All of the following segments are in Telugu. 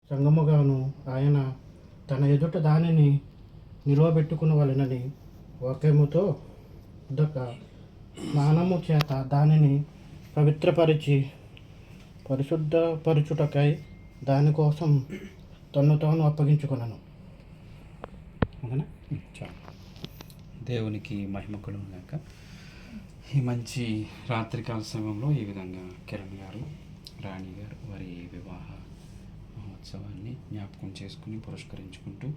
సంగముగాను ఆయన తన ఎదుట దానిని నిలువబెట్టుకునవలెనని వాక్యముతో ఉదక స్నానము చేత దానిని పవిత్రపరిచి పరిశుద్ధపరచుటకై దానికోసం తన్ను తాను అప్పగించుకున్నాను. అవునా? చాలా దేవునికి మహిమ కలుగుగాక. ఈ మంచి రాత్రికాల సమయంలో ఈ విధంగా కిరణ్ గారు, రాణి గారు వారి వివాహ మహోత్సవాన్ని జ్ఞాపకం చేసుకుని పురస్కరించుకుంటూ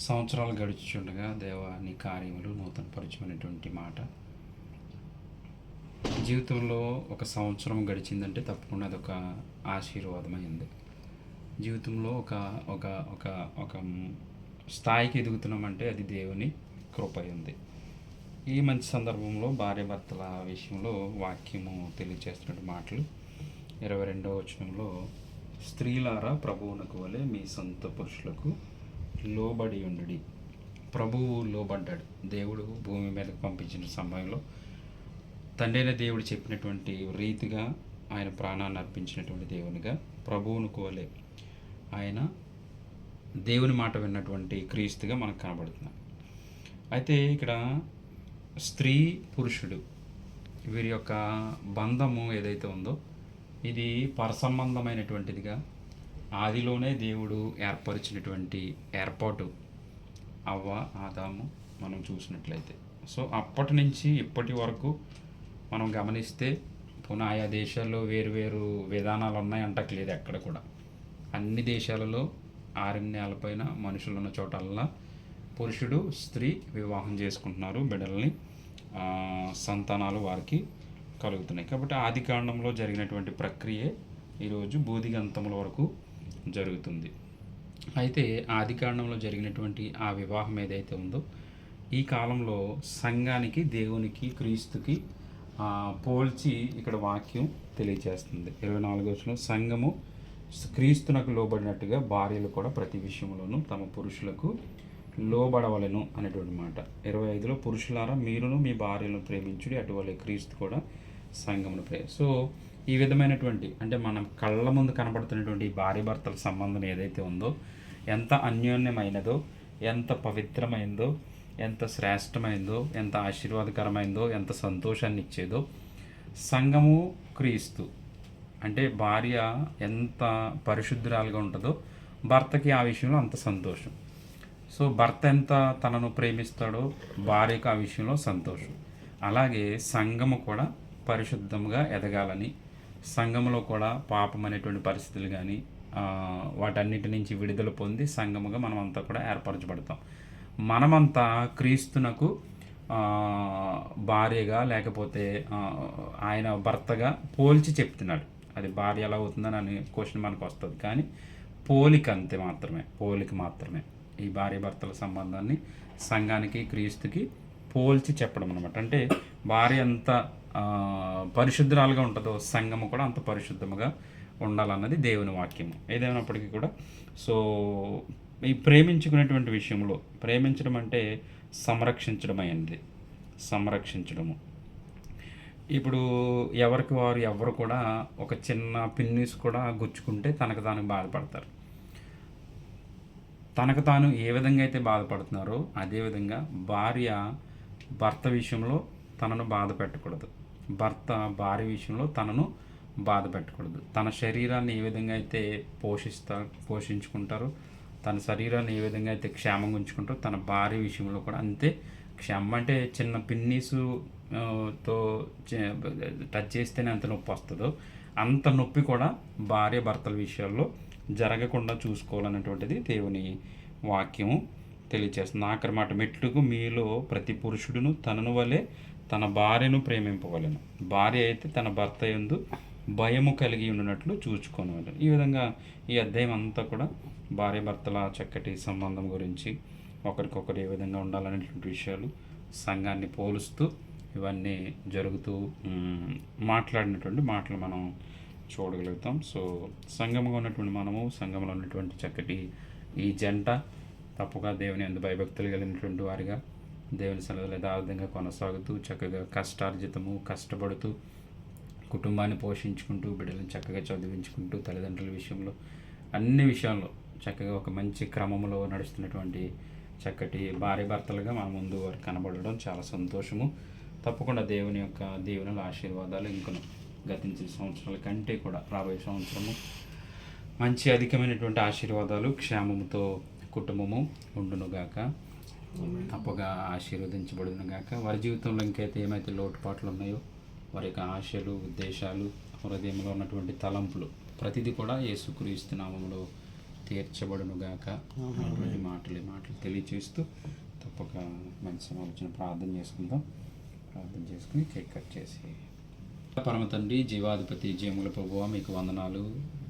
సంవత్సరాలు గడుచుచుండగా దేవాని కార్యములు నూతనపరచమైనటువంటి మాట. జీవితంలో ఒక సంవత్సరం గడిచిందంటే తప్పకుండా అదొక ఆశీర్వాదమైంది. జీవితంలో ఒక ఒక ఒక ఒక స్థాయికి ఎదుగుతున్నామంటే అది దేవుని కృప ఉంది. ఈ మంచి సందర్భంలో భార్యాభర్తల విషయంలో వాక్యము తెలియజేస్తున్న మాటలు 22వ వచనంలో, స్త్రీలారా ప్రభువునకు వలె మీ సొంత పురుషులకు లోబడి ఉండుడి. ప్రభువు లోబడ్డాడు. దేవుడు భూమి మీదకు పంపించిన సమయంలో తండ్రి అయిన దేవుడు చెప్పినటువంటి రీతిగా ఆయన ప్రాణాన్ని అర్పించినటువంటి దేవునిగా ప్రభువునకు వలె ఆయన దేవుని మాట విన్నటువంటి క్రీస్తుగా మనకు కనబడుతున్నాడు. అయితే ఇక్కడ స్త్రీ పురుషుడు వీరి యొక్క బంధము ఏదైతే ఉందో ఇది పరసంబంధమైనటువంటిదిగా ఆదిలోనే దేవుడు ఏర్పరిచినటువంటి ఏర్పాటు అవ్వ ఆదాము మనం చూసినట్లయితే. సో అప్పటి నుంచి ఇప్పటి వరకు మనం గమనిస్తే పునః ఆయా దేశాల్లో వేరు విధానాలు ఉన్నాయంటట్లేదు. ఎక్కడ కూడా అన్ని దేశాలలో ఆరణ్యాలపైన మనుషులు ఉన్న చోటల్లా పురుషుడు స్త్రీ వివాహం చేసుకుంటున్నారు. బిడ్డల్ని సంతానాలు వారికి కలుగుతున్నాయి. కాబట్టి ఆది కాండంలో జరిగినటువంటి ప్రక్రియే ఈరోజు బూదిగంతముల వరకు జరుగుతుంది. అయితే ఆది కాండంలో జరిగినటువంటి ఆ వివాహం ఏదైతే ఉందో ఈ కాలంలో సంఘానికి, దేవునికి, క్రీస్తుకి పోల్చి ఇక్కడ వాక్యం తెలియజేస్తుంది. 24వ వచనం, సంఘము క్రీస్తునకు లోబడినట్టుగా భార్యలు కూడా ప్రతి విషయంలోనూ తమ పురుషులకు లోబడవలెను అనేటువంటి మాట. 25లో, పురుషులారా మీరును మీ భార్యలను ప్రేమించుడి, అటువలే క్రీస్తు కూడా సంఘమును సో ఈ విధమైనటువంటి అంటే మనం కళ్ళ ముందు కనబడుతున్నటువంటి భార్య భర్తల సంబంధం ఏదైతే ఉందో ఎంత అన్యోన్యమైనదో, ఎంత పవిత్రమైందో, ఎంత శ్రేష్టమైందో, ఎంత ఆశీర్వాదకరమైందో, ఎంత సంతోషాన్ని ఇచ్చేదో, సంఘము క్రీస్తు అంటే భార్య ఎంత పరిశుద్ధురాలుగా ఉంటుందో భర్తకి ఆ విషయంలో అంత సంతోషం. సో భర్త ఎంత తనను ప్రేమిస్తాడో భార్యకు ఆ విషయంలో సంతోషం. అలాగే సంఘము కూడా పరిశుద్ధంగా ఎదగాలని, సంఘములో కూడా పాపం అనేటువంటి పరిస్థితులు కానీ వాటన్నిటి నుంచి విడుదల పొంది సంఘముగా మనమంతా కూడా ఏర్పరచబడతాం. మనమంతా క్రీస్తునకు భార్యగా లేకపోతే ఆయన భర్తగా పోల్చి చెప్తున్నాడు. అది భార్య ఎలా అవుతుందని అనే క్వశ్చన్ మనకు వస్తుంది. కానీ పోలిక అంతే మాత్రమే, పోలిక మాత్రమే. ఈ భార్య భర్తల సంబంధాన్ని సంఘానికి, క్రీస్తుకి పోల్చి చెప్పడం అనమాట. అంటే భార్య ఎంత పరిశుద్ధురాలుగా ఉంటుందో సంఘము కూడా అంత పరిశుద్ధముగా ఉండాలన్నది దేవుని వాక్యము. ఏదైనప్పటికీ కూడా సో ఈ ప్రేమించుకునేటువంటి విషయంలో, ప్రేమించడం అంటే సంరక్షించడం అయింది, సంరక్షించడము. ఇప్పుడు ఎవరికి వారు ఎవరు కూడా ఒక చిన్న పిన్నీస్ కూడా గుచ్చుకుంటే తనకు తాను బాధపడతారు. తనకు తాను ఏ విధంగా అయితే బాధపడుతున్నారో అదేవిధంగా భార్య భర్త విషయంలో తనను బాధ పెట్టకూడదు, భర్త భార్య విషయంలో తనను బాధ పెట్టకూడదు. తన శరీరాన్ని ఏ విధంగా అయితే పోషించుకుంటారో, తన శరీరాన్ని ఏ విధంగా అయితే క్షేమంగా ఉంచుకుంటారో తన భార్య విషయంలో కూడా అంతే క్షేమం. అంటే చిన్న పిన్నీసు తో టచ్ చేస్తేనే అంత నొప్పి వస్తుందో అంత నొప్పి కూడా భార్య భర్తల విషయాల్లో జరగకుండా చూసుకోవాలన్నటువంటిది దేవుని వాక్యము తెలియజేస్తుంది. ఆఖరి మాట, మెట్లుకు మీలో ప్రతి పురుషుడును తనను వలె తన భార్యను ప్రేమింపవలెను, భార్య అయితే తన భర్త యందు భయము కలిగి ఉన్నట్లు చూచుకోవాలి. ఈ విధంగా ఈ అధ్యాయం అంతా కూడా భార్య భర్తల చక్కటి సంబంధం గురించి, ఒకరికొకరు ఏ విధంగా ఉండాలనేటువంటి విషయాలు, సంఘాన్ని పోలుస్తూ ఇవన్నీ జరుగుతూ మాట్లాడినటువంటి మాటలు మనం చూడగలుగుతాం. సో సంఘముగా ఉన్నటువంటి మనము, సంఘంలో ఉన్నటువంటి చక్కటి ఈ జంట తప్పుగా దేవుని యందు భయభక్తులు కలిగినటువంటి వారిగా దేవుని సన్నిధిలో యథార్థంగా కొనసాగుతూ చక్కగా కష్టార్జితము కష్టపడుతూ కుటుంబాన్ని పోషించుకుంటూ బిడ్డలను చక్కగా చదివించుకుంటూ తల్లిదండ్రుల విషయంలో అన్ని విషయాల్లో చక్కగా ఒక మంచి క్రమంలో నడుస్తున్నటువంటి చక్కటి భార్య భర్తలుగా మన ముందు వారు కనబడడం చాలా సంతోషము. తప్పకుండా దేవుని యొక్క దీవెనలు ఆశీర్వాదాలు ఇంకను గతించిన సంవత్సరాల కంటే కూడా రాబోయే సంవత్సరము మంచి అధికమైనటువంటి ఆశీర్వాదాలు క్షేమముతో కుటుంబము ఉండునుగాక, తప్పగా ఆశీర్వదించబడునుగాక. వారి జీవితంలో ఇంకైతే ఏమైతే లోటుపాట్లు ఉన్నాయో వారి యొక్క ఆశలు, ఉద్దేశాలు, హృదయంలో ఉన్నటువంటి తలంపులు ప్రతిదీ కూడా యేసుక్రీస్తు నామములో తీర్చబడునుగాక అటువంటి మాటలు తెలియచేస్తూ తప్పక మంచి ఆలోచన ప్రార్థన చేసుకుందాం. ప్రార్థన చేసుకుని కేక్ కట్ చేసి పరమ తండ్రి, జీవాధిపతి, జీవముల ప్రభువ, మీకు వందనాలు.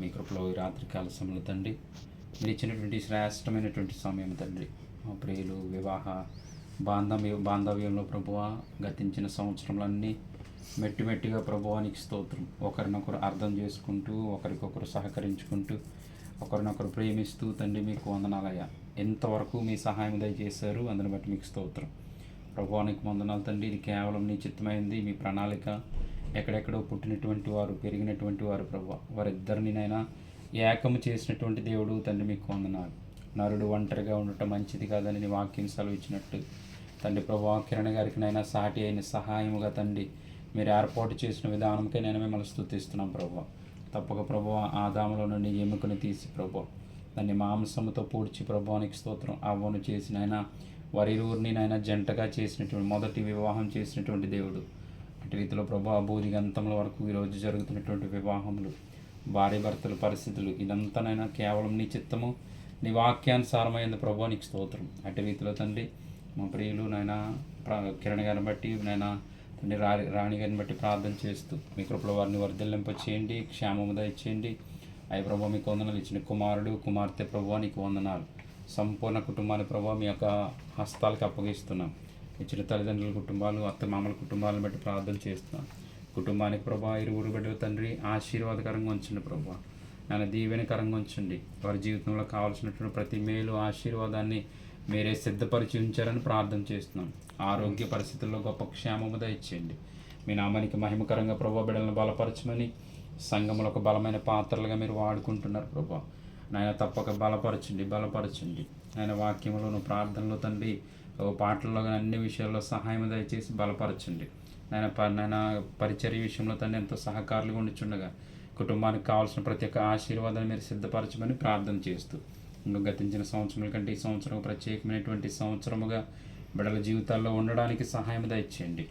మీ కృపలో ఈ రాత్రికాల సమయంలో తండ్రి మీరు ఇచ్చినటువంటి శ్రేష్టమైనటువంటి సమయం తండ్రి, మా ప్రియులు వివాహ బాంధవ్యంలో ప్రభువ గతించిన సంవత్సరంలన్నీ మెట్టిగా ప్రభువానికి స్తోత్రం. ఒకరినొకరు అర్థం చేసుకుంటూ, ఒకరికొకరు సహకరించుకుంటూ, ఒకరినొకరు ప్రేమిస్తూ తండ్రి మీకు వందనాలయ్యా. ఎంతవరకు మీ సహాయం దయచేశారు, అందుని బట్టి మీకు స్తోత్రం. ప్రభువానికి వందనాలు తండ్రి. ఇది కేవలం నీ చిత్తమైంది, మీ ప్రణాళిక. ఎక్కడెక్కడో పుట్టినటువంటి వారు, పెరిగినటువంటి వారు ప్రభు, వారిద్దరినైనా ఏకము చేసినటువంటి దేవుడు తండ్రి మీకు వందనాలు. నరుడు ఒంటరిగా ఉండటం మంచిది కాదని నీ వాక్యం సెలవిచ్చినట్టు తండ్రి ప్రభు, కిరణ్ గారికి నైనా సాటి అయిన సహాయముగా తండ్రి మీరు ఏర్పాటు చేసిన విధానంకే నేను మిమ్మల్ని స్తుతిస్తున్నాం ప్రభు. తప్పక ప్రభు ఆదాములో నుండి ఎముకను తీసి ప్రభు దాన్ని మాంసముతో పూడ్చి ప్రభువానికి స్తోత్రం. అవ్వను చేసినైనా వారిరువురిని నైనా జంటగా చేసినటువంటి మొదటి వివాహం చేసినటువంటి దేవుడు. అటు రీతిలో ప్రభు భూదిగంతముల వరకు ఈరోజు జరుగుతున్నటువంటి వివాహములు, భార్య భర్తల పరిస్థితులు, ఇదంతానైనా కేవలం నీ చిత్తము, నీ వాక్యానుసారమైంది ప్రభువానికి స్తోత్రం. అటు రీతిలో తండ్రి మా ప్రియులు నైనా కిరణ్ గారిని బట్టి నైనా తండ్రి రాణి గారిని బట్టి ప్రార్థన చేస్తూ మీ కృపలో వారిని వర్ధిల్లింప చేయండి, క్షేమము దయచేయండి. అయ్య ప్రభు మీకు వందనాలు. ఇచ్చిన కుమారుడు కుమార్తె ప్రభు నీకు వందనాలు. సంపూర్ణ కుటుంబాన్ని ప్రభు మీ యొక్క హస్తాలకు అప్పగిస్తున్నాం. ఇచ్చిన తల్లిదండ్రుల కుటుంబాలు, అత్త మామల కుటుంబాలను బట్టి ప్రార్థన చేస్తున్నాం. కుటుంబానికి ప్రభా ఇరువురు బిడ్డలు తండ్రి ఆశీర్వాదకరంగా ఉంచండి ప్రభా, నన్ను దీవెనకరంగా ఉంచండి. వారి జీవితంలో కావాల్సినటువంటి ప్రతి మేలు ఆశీర్వాదాన్ని మీరే సిద్ధపరిచి ఉంచారని ప్రార్థన చేస్తున్నాం. ఆరోగ్య పరిస్థితుల్లో గొప్ప క్షేమము దయచేయండి. మీ నామానికి మహిమకరంగా ప్రభా బిడ్డలను బలపరచమని సంఘంలో ఒక బలమైన పాత్రలుగా మీరు వాడుకుంటున్నారు ప్రభా. నాయన తప్పక బలపరచండి. ఆయన వాక్యంలోను, ప్రార్థనలో తండ్రి, పాటల్లో అన్ని విషయాల్లో సహాయం దయచేసి బలపరచండి. నాయన పరిచర్య విషయంలో తండ్రి ఎంతో సహకారులుగా ఉండిచుండగా కుటుంబానికి కావాల్సిన ప్రతి ఒక్క ఆశీర్వాదాన్ని మీరు సిద్ధపరచమని ప్రార్థన చేస్తూ ఇంకా గతించిన సంవత్సరాల కంటే ఈ సంవత్సరం ప్రత్యేకమైనటువంటి సంవత్సరముగా బిడ్డల జీవితాల్లో ఉండడానికి సహాయం దయచేయండి.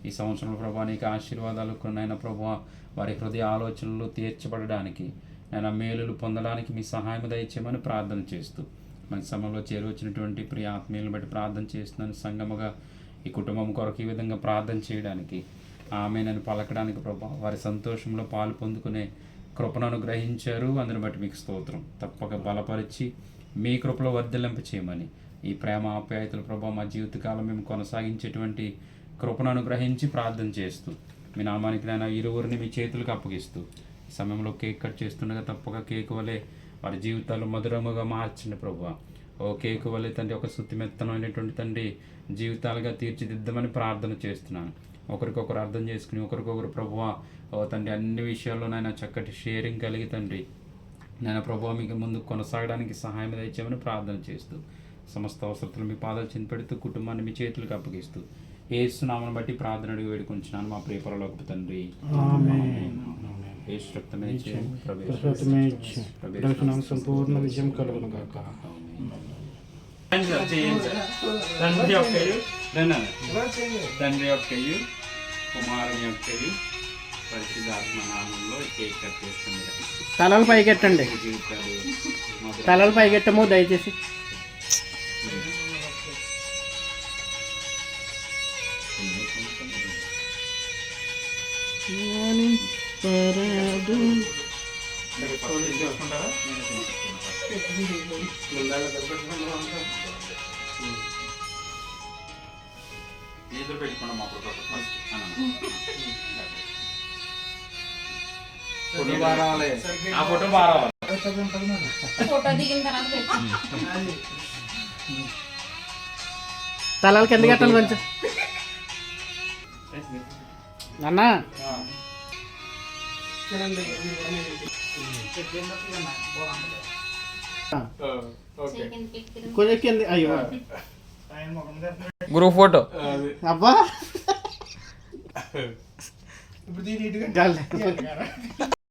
ఈ సంవత్సరంలో ప్రభా నీకు ఆశీర్వాదాలు నాయన ప్రభా వారి హృదయ ఆలోచనలు తీర్చబడడానికి, నేను మేలులు పొందడానికి మీ సహాయం దయచేయమని ప్రార్థన చేస్తూ మంచి సమయంలో చేరువచ్చినటువంటి ప్రియ ఆత్మీయులను బట్టి ప్రార్థన చేస్తున్నాను. సంగముగా ఈ కుటుంబం కొరకు ఈ విధంగా ప్రార్థన చేయడానికి, ఆమెనని పలకడానికి ప్రభా వారి సంతోషంలో పాలు పొందుకునే కృపను అనుగ్రహించారు. అందుని బట్టి మీకు స్తోత్రం. తప్పక బలపరిచి మీ కృపలో వర్ధిల్లింప చేయమని, ఈ ప్రేమ ఆప్యాయతలు ప్రభా మా జీవితకాలం మేము కొనసాగించేటువంటి కృపను అనుగ్రహించి ప్రార్థన చేస్తూ మీ నామానికి నేను ఇరువురిని మీ చేతులకు అప్పగిస్తూ ఈ సమయంలో కేక్ కట్ చేస్తుండగా తప్పక కేక్ వలె వారి జీవితాలు మధురముగా మార్చండి ప్రభా. ఓ కేక్ వలె తండ్రి ఒక శుతిమెత్తనమైనటువంటి తండ్రి జీవితాలుగా తీర్చిదిద్దామని ప్రార్థన చేస్తున్నాను. ఒకరికొకరు అర్థం చేసుకుని ఒకరికొకరు ప్రభువా ఓ తండ్రి అన్ని విషయాల్లో నాయన చక్కటి షేరింగ్ కలిగి తండ్రి నేను ప్రభువా మీకు ముందు కొనసాగడానికి సహాయం దయచేయమని ప్రార్థన చేస్తూ సమస్త అవసరతలు మీ పాదాలు చింపెడుతూ కుటుంబాన్ని మీ చేతులకు అప్పగిస్తూ యేసునామమును బట్టి ప్రార్థన అడిగి వేడుకుంటున్నాను మా ప్రియ పరలోకపు తండ్రి. యేసు రక్తమే సంపూర్ణ విజయం కలుగును గాక. తండ్రి యొక్కయు కుమారుని యొక్కయు పరిశుద్ధాత్మ నామంలో కేక్ కట్ చేస్తుంది. తలలు పైకెట్టండి, తలలు పైకెట్టము దయచేసి. చేతులు పెట్టుకున్నాం అప్పుడు ఫోటో బాగా రావాలి. ఆ ఫోటో బాగా రావాలి. ఫోటో దిగిన తర్వాత తలలు కింద కట్టాలి కొంచెం అన్నా. చెయ్యి కిందకి ఎక్కిరు. కొంచెం కింద అయ్యో గ్రూప్ ఫోటో అబ్బా ఇప్పుడు దీని ఇటుగా చాలు.